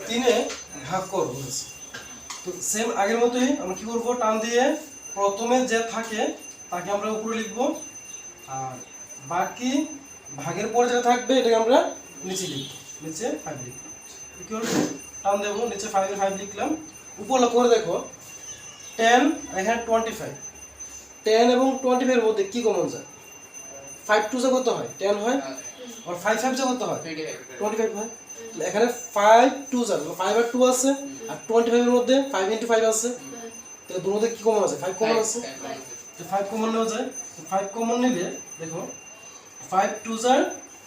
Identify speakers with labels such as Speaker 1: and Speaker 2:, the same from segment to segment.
Speaker 1: 3 ভাগ করব বলেছে। তো সেম আগের মতোই আমরা কি করব, টান দিয়ে প্রথমে যে থাকে তাকে আমরা উপরে লিখব, আর বাকি ভাগের পরে যেটা থাকবে এটাকে আমরা নিচে লিখব, নিচে 5 লিখব। ইকুয়াল টু টান দেবো, নিচে 5 এর 5 লিখলাম। উপর লক্ষ্য করে দেখো 10 এখানে 25, 10 এবং 25 এর মধ্যে কি কমন যায়? 5 টু যা কত হয়? 10 হয়, আর 5 5 যা কত হয়? 25 হয়। তাহলে এখানে 5 টু যা 5 আর 2 আছে, আর 25 এর মধ্যে 5 ইনটু 5 আছে, তাহলে দুটোর মধ্যে কি কমন আছে? 5 কমন আছে। তো 5 কমন নেওয়া যায়। তো 5 কমন নিলে দেখো 5 টু যা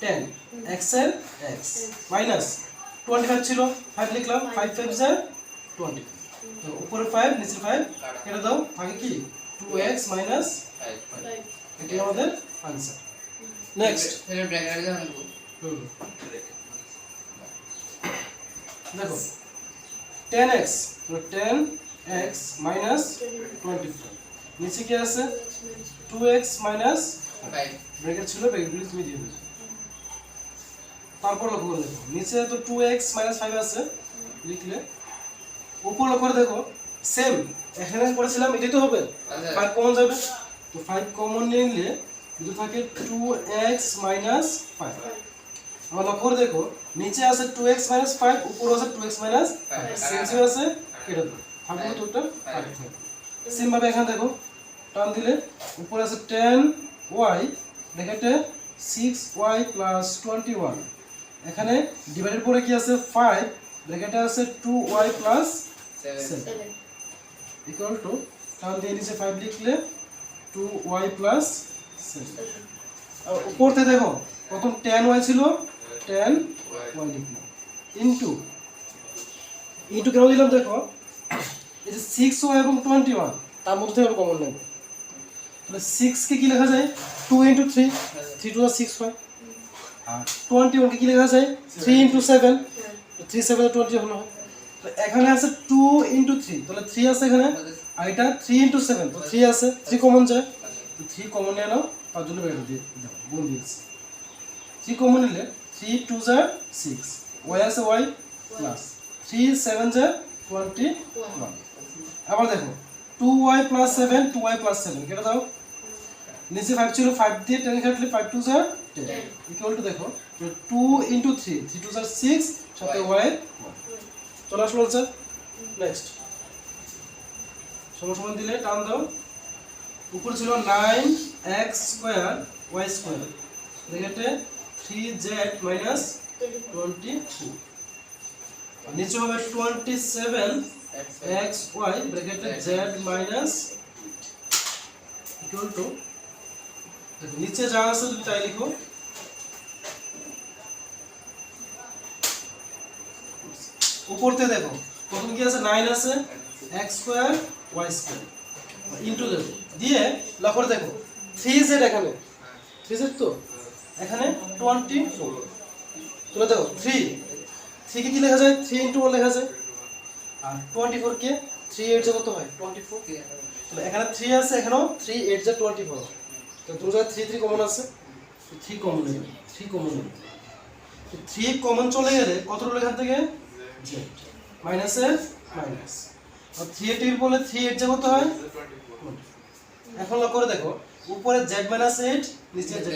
Speaker 1: 10, x এর x মাইনাস 25 ছিল 5 লিখলাম, 5 5 যা 20। তো উপরে 5 নিচে 5 কেটে দাও, ভাগে কি 2x মাইনাস 5। এটাই আমাদের आंसर। नेक्स्ट फिर ब्रैकेट का हमको देखो 10x तो 10x माइनस 25 नीचे क्या আছে 2x माइनस 5 ব্র্যাকেট ছিল ব্র্যাকেটগুলো তুমি দিয়ে দাও। তারপর লক্ষ্য করে দেখো নিচে তো 2x মাইনাস 5 আছে লিখলে, উপর লক্ষ্য করে দেখো সেম এখানে করেছিলাম এটাই তো হবে, 5 কমন যাবে। তো 5 কমন নিলে जो থাকে 2x माइनस 5। আমরা লক্ষ্য করে দেখো নিচে আছে 2x माइनस 5, উপরে আছে 2x माइनस 5, সেম সেম আছে কেটে দাও, থাকবে তোটা 5 থাকবে। সেম ভাবে এখানে দেখো টান দিলে উপরে আছে 10y ব্র্যাকেটে 6y + 21, এখানে ডিভাইডেড পরে কি আছে 5 ব্র্যাকেটে আছে 2y + 7 ইকুয়াল টু টান দিয়ে নিচে 5 লিখলে 2y + 7। আর উপরতে দেখো প্রথম 10y ছিল 10y লিখলাম ইনটু কেন দিলাম দেখো এই যে 6y এবং 21 তার মধ্যে থেকে কমন নেব, তাহলে 6 কে কি লেখা যায় 2 * 3, 3 টু 6 হয়, আর 21 কে কি লেখা যায় 3 * 7, 3 7 20 হলো। তো এখানে আছে 2 * 3, তাহলে 3 আছে এখানে, আর এটা 3 * 7 তো 3 আছে, 3 কমন যায়, তো 3 কমন নিয়ে নাও, তার জন্য ব্র্যাকেট দিয়ে দাও, গুণ দিয়েছি। 3 কমন নিলে 3 2 যা 6, y আছে y প্লাস 3 7 যা 21। আবার দেখো 2y + 7, 2y + 7 কেটে দাও, নিচে 5 ছিল 5 দিয়ে 10 কাটলে 5 2 যা 10 ইকুয়াল টু দেখো 2 * 3, 3 2 যা 6, সাথে y 1 চলে আসলো স্যার। নেক্সট সমান দিলে টান দাও, উপরে ছিল 9x² y² ব্র্যাকেটে 3z - 22, নিচে হবে 27xy ব্র্যাকেটে z - ইকুয়াল টু দেখো নিচে যা আছে তুমি তাই লিখো, উপরতে দেখো প্রথম কি আছে 9 আছে x² y² ইনটু দেবো, দিয়ে লক্ষ্য করে দেখো 3z এখানে 3z তো এখানে 24, তুলে দেখো 3 কে কি লেখা যায় 3 * 1 লেখা যায়, আর 24 কে 3 8 যা কত হয় 24, তাহলে এখানে 3 আছে, এখানেও 3 8 যা 24, তো দুটো জায়গায় 3 3 কমন আছে, 3 কমন নেবে, 3 কমন নেবে, 3 কমন চলে গেলে কত হলো এখান থেকে z মাইনাসের মাইনাস, আর 3 এর টেবিল বলে 3 8 যা কত হয় 20। এখন লক্ষ্য করে দেখো উপরে z - 8 নিচে z - 8,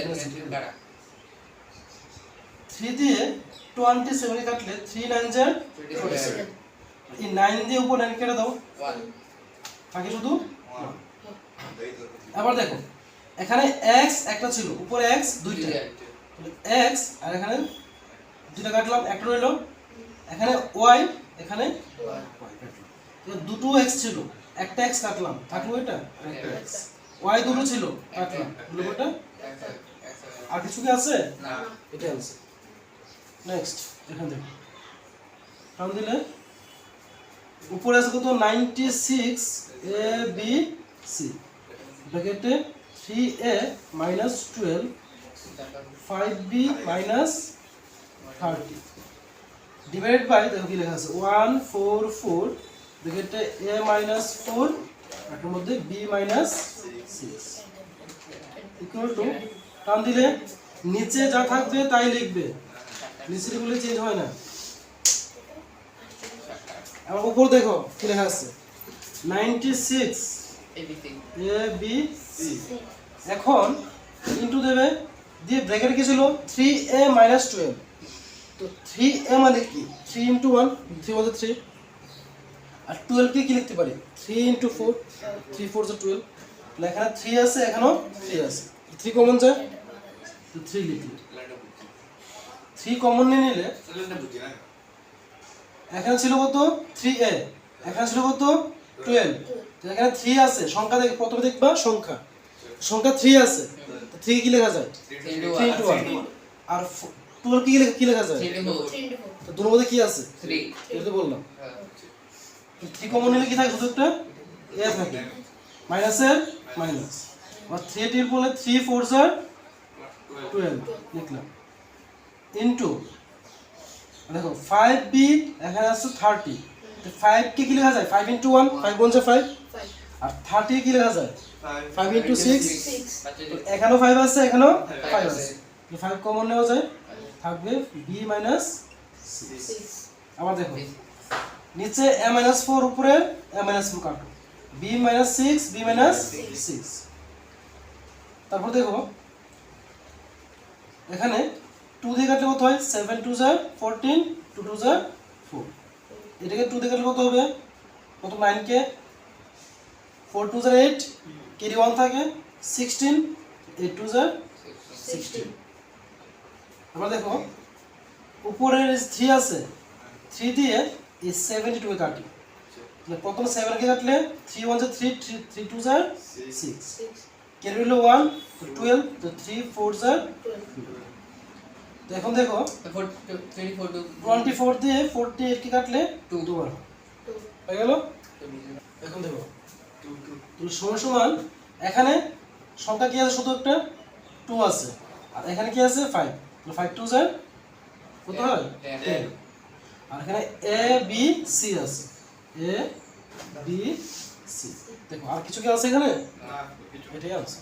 Speaker 1: 3 দিয়ে 27 কাটলে 3 9 যা 27, এই 9 দিয়ে উপর 9 কেটে দাও 1 বাকি শুধু 1। আবার দেখো এখানে x একটা ছিল, উপরে x দুইটা, তাহলে x আর এখানে দুটো কাটলাম, একটা রইলো, এখানে y এখানে y কাটলাম, তো দুটো x ছিল, একটা x কাটলাম থাকলো এটা, একটা x y দুটো ছিল কাটলাম হলো এটা, আর কিছু কি আছে না, এটা আছে। নেক্সট এখান থেকে টান দিলে উপরে আছে কত 96 a b c ব্র্যাকেটে 3a - 12 5b - 30 ডিভাইডেড বাই দেখো কি লেখা আছে 144 ব্র্যাকেটে a - 4 এর মধ্যে b - 6 ইকুয়াল টু টান দিলে নিচে যা থাকবে তাই লিখবে, নিচের গুলো চেঞ্জ হয় না, আর উপর দেখো কি লেখা আছে 96 এ বি সি। এখন ইনটু দেবে দিয়ে ব্র্যাকেটে কি ছিল 3a - 12। তো 3a মানে কি 3 × 1 3 বলতে 3 আর 12 কে কি লিখতে পারি 3 × 4 3 4 12। তাহলে এখানে 3 আছে এখানেও 3 আছে 3 কমন যায় তো 3 লিখলি 3 কমন নিয়ে নিলে এখানে ছিল কত 3a এখানে ছিল কত 12। তো এখানে 3 আছে সংখ্যা দেখে প্রথমে দেখবা সংখ্যা 3 আছে তো 3 কি লেখা যায় 3 × 1 আর 12 কি লেখা যায় তো দুটোর মধ্যে কি আছে 3 এটা তো বললাম 3 কমন নিলে কি থাকে শুধু একটা a থাকে মাইনাসের মাইনাস আর 3 টির বলে 3 4 12 লিখলাম ইনটু দেখো 5b এখানে আছে 30 তো 5 কে কি লেখা যায় 5 × 1 5 গুণ 5 আর 30 কি লেখা যায় 5 × 6 তো এখানেও 5 আছে এখানেও 5 আছে তো 5 কমন নেওয়া যায় থাকবে b - 6। আবার দেখো নিচে a - 4 উপরে a - 4 কাটো b - 6 b - 6। তারপর দেখো এখানে 2 দিয়ে কাটলে কত হয় 7 2 14 2 2 4। এটাকে 2 দিয়ে কাটলে কত হবে প্রথম 9 কে 4 2 8 ক্যারি 1 থাকে 16 8 2 16। আবার দেখো উপরের 3 আছে 3 দিয়ে এই 72 কে কাটি তাহলে প্রথম 7 কে কাটলে 3 1 3 3 2 6 ক্যারি হলো 1 12 তো 3 4 12। তো এখন দেখো 24 দিয়ে 48 কে কাটলে 2 বার হয়ে গেল। এখন দেখো তুমি সমান এখানে সংখ্যা কি আছে শুধু একটা 2 আছে আর এখানে কি আছে 5 তাহলে 5 2 কত হয় 10 আর এখানে a b c আছে a b c। দেখো আর কিছু কি আছে এখানে না এটাই আছে।